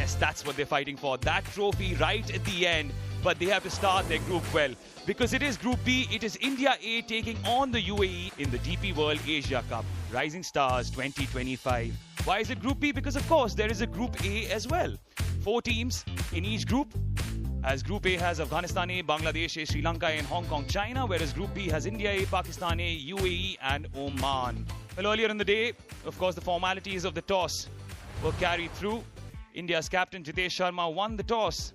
Yes, that's what they're fighting for. That trophy right at the end. But they have to start their group well. Because it is Group B, it is India A taking on the UAE in the DP World Asia Cup. Rising Stars 2025. Why is it Group B? Because of course there is a Group A as well. 4 teams in each group. As Group A has Afghanistan A, Bangladesh A, Sri Lanka A, and Hong Kong, China. Whereas Group B has India A, Pakistan A, UAE and Oman. Well, earlier in the day, of course, the formalities of the toss were carried through. India's captain Jitesh Sharma won the toss.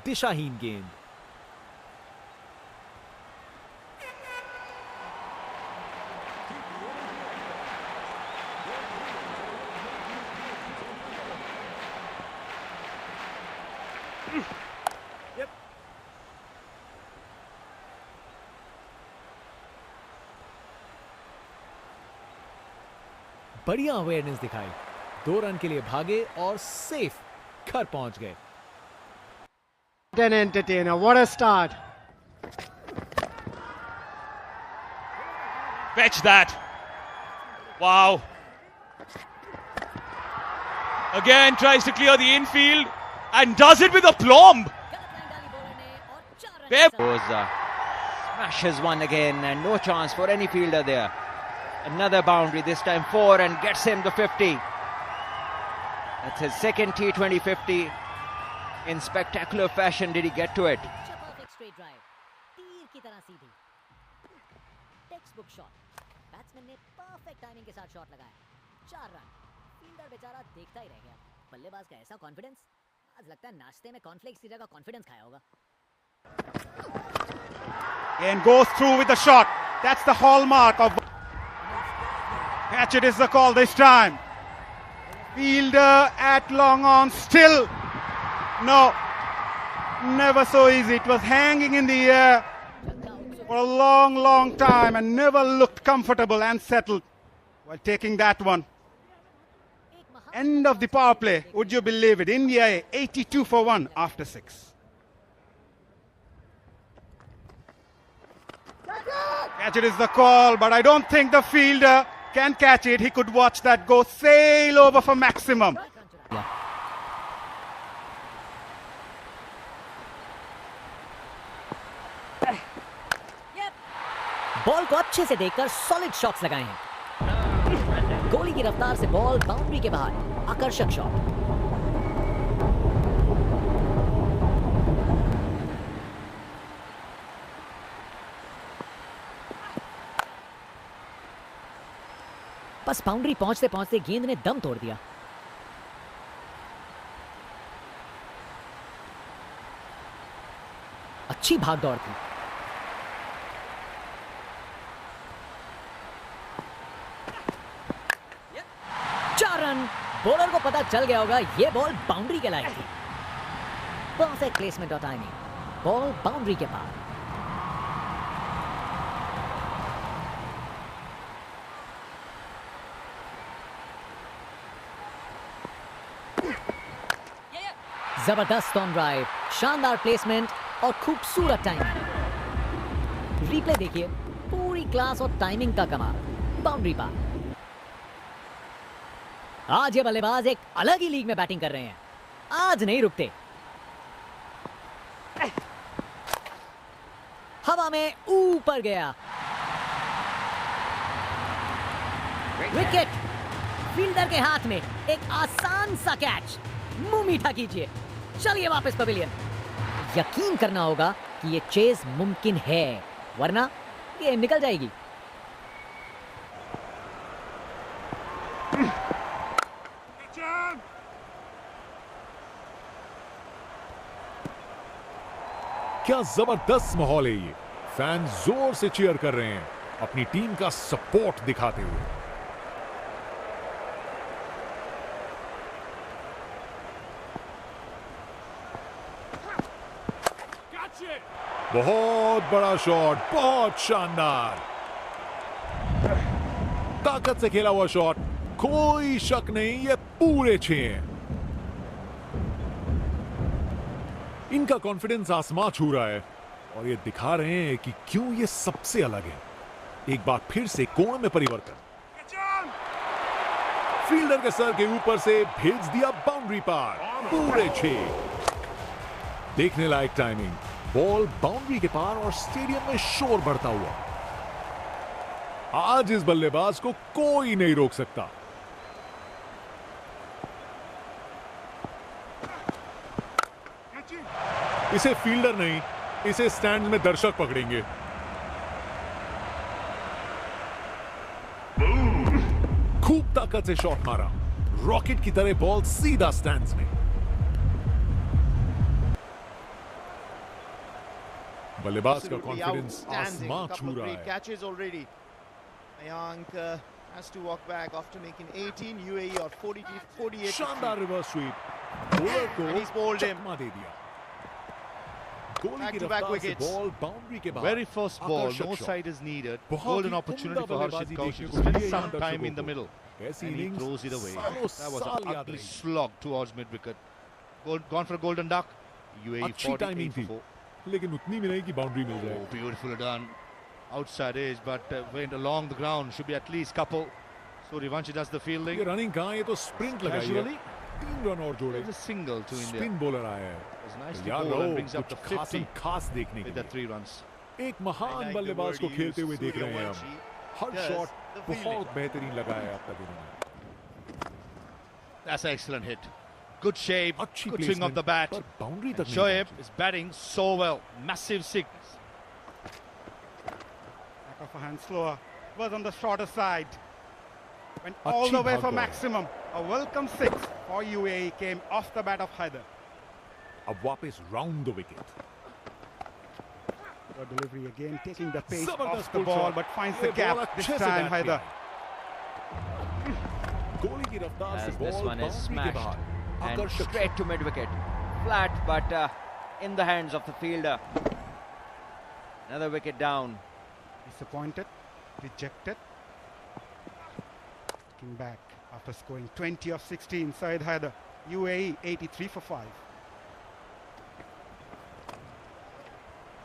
दिशाहीन गेंद। बढ़िया awareness दिखाई, 2 run के लिए भागे और safe घर पहुंच गए। An entertainer, what a start. Fetch that. Wow. Again tries to clear the infield and does it with aplomb. Smashes one again and no chance for any fielder there. Another boundary, this time 4, and gets him the 50. That's his second T20 50. In spectacular fashion did he get to it. Perfect straight drive. तीर की तरह सीधी. Textbook shot. Batsman ने perfect timing के साथ shot लगाया. 4 run. Fielder बेचारा देखता ही रह गया. बल्लेबाज का ऐसा confidence. आज लगता है नाश्ते में cornflakes की जगह confidence खाया होगा. And goes through with the shot. That's the hallmark of. Catch it is the call this time. Fielder at long on still. No, never so easy. It was hanging in the air for a long, long time and never looked comfortable and settled while taking that one. End of the power play. Would you believe it? India 82 for 1 after 6. Catch it is the call, but I don't think the fielder can catch it. He could watch that go sail over for maximum. Ball को अच्छे से देखकर solid shots लगाए हैं। गोली की रफ्तार से बॉल बाउंड्री के बाहर, आकर्षक शॉट। बस बाउंड्री पहुंचते पहुंचते गेंद ने दम तोड़ दिया। अच्छी भागदौड़ थी। बॉलर को पता चल गया होगा ये बॉल बाउंड्री के लायक थी। परफेक्ट प्लेसमेंट और टाइमिंग, बॉल बाउंड्री के पार। जबरदस्त ऑन ड्राइव, शानदार प्लेसमेंट और खूबसूरत टाइमिंग। रिप्ले देखिए, पूरी क्लास और टाइमिंग का कमाल। बाउंड्री पार। आज ये बल्लेबाज एक अलग ही लीग में बैटिंग कर रहे हैं। आज नहीं रुकते। हवा में ऊपर गया। विकेट। फील्डर के हाथ में एक आसान सा कैच। मुंह मीठा कीजिए। चलिए वापस पवेलियन। यकीन करना होगा कि ये चेज मुमकिन है, वरना ये निकल जाएगी। क्या जबरदस्त माहौल है ये। फैन जोर से चीयर कर रहे हैं, अपनी टीम का सपोर्ट दिखाते हुए। बहुत बड़ा शॉट, बहुत शानदार, ताकत से खेला हुआ शॉट, कोई शक नहीं ये पूरे 6 हैं। इनका कॉन्फिडेंस आसमां छू रहा है और ये दिखा रहे हैं कि क्यों ये सबसे अलग है। एक बार फिर से कोण में परिवर्तन, फील्डर के सर के ऊपर से भेज दिया बाउंड्री पार, पूरे 6। देखने लायक टाइमिंग, बॉल बाउंड्री के पार और स्टेडियम में शोर बढ़ता हुआ। आज इस बल्लेबाज को कोई नहीं रोक सकता। इसे फील्डर नहीं, इसे स्टैंड में दर्शक पकड़ेंगे। खूब ताकत से शॉट मारा, रॉकेट की तरह बॉल सीधा स्टैंड्स में। बल्लेबाज का कॉन्फिडेंस आसमां छू रहा है। Catches already. Mayank has to walk back after making 18. UAE or 48. शानदार रिवर्स स्वीप, बॉलर को And he's bowled him. चकमा दे दिया। गोली की Back-to-back रफ्तार से wickets. बॉल बाउंड्री के बाहर। Very first ball, आकर्षक no shot. side is needed. बहुत Golden ही opportunity उम्दा for Harshit बल्लेबाजी Kaushik देखने to को spend मिली some है time in the दर्शकों middle. को। ऐसी And he innings throws it away. सालों That was साल an याद ugly रहेगी। slog towards mid wicket. Gone for a golden duck. UAE अच्छी 48 टाइमिंग थी, for 4. लेकिन उतनी भी नहीं कि बाउंड्री मिल Oh, जाए। beautifully done. Outside edge, but went along the ground. Should be at least couple. So Rivanshi does the ये fielding. Running कहाँ, ये तो स्प्रिंट लगाई है। Casually, 3 रन और जोड़े। there's a single to India. Spin bowler आया है। It's nicely यार bowled and रहो, brings up to कुछ 50 खास देखने के with the लिए। 3 runs. एक महान बल्लेबाज को खेलते हुए देख रहे हैं हम। हर शॉट बहुत बेहतरीन लगा है अब तक इन्होंने। That's an excellent hit. Good shape, अच्छी good swing of the bat. पर बाउंड्री तक नहीं Shoaib is batting so well. Massive six. Back of a hand slower. Was on the shorter side. Went all अच्छी the way भाग for दौड़। maximum. A welcome 6 for UAE came off the bat of Haider. अब वापस round the wicket. Good delivery again, taking the pace जबरदस्त off the pull ball, shot। but finds ये the gap ball this अच्छे से time bat Haider. किया। गोली की रफ्तार से As this ball one is boundary के smashed बाहर। and आकर्षक straight to mid wicket. Flat, but in the hands of the fielder. Another wicket down. Disappointed, dejected. Looking back after scoring 20 of 16, Saeed Haider, UAE 83 for 5.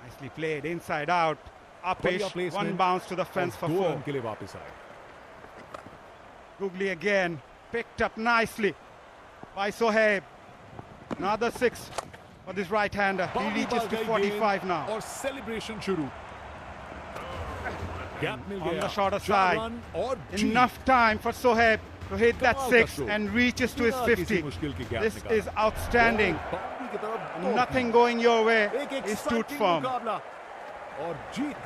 Nicely played, inside out, बढ़िया upish, placement one bounce to the fence और for 2 4. Run के लिए वापस आए। Googly again, picked up nicely by Sohaib. Another 6 for this right-hander. He boundary reaches पर to गई 45 गेंद now. और सेलिब्रेशन शुरू। गैप मिल On गया। the shorter 4 side. रन और जीत। Enough time for Sohaib to hit that कमाल का 6 stroke। and reaches to his बिना किसी 50. मुश्किल की गैप This निकाला। is outstanding. बाउंड्री की तरफ दौड़ Nothing going your way. एक He stood exciting firm. मुकाबला और जीत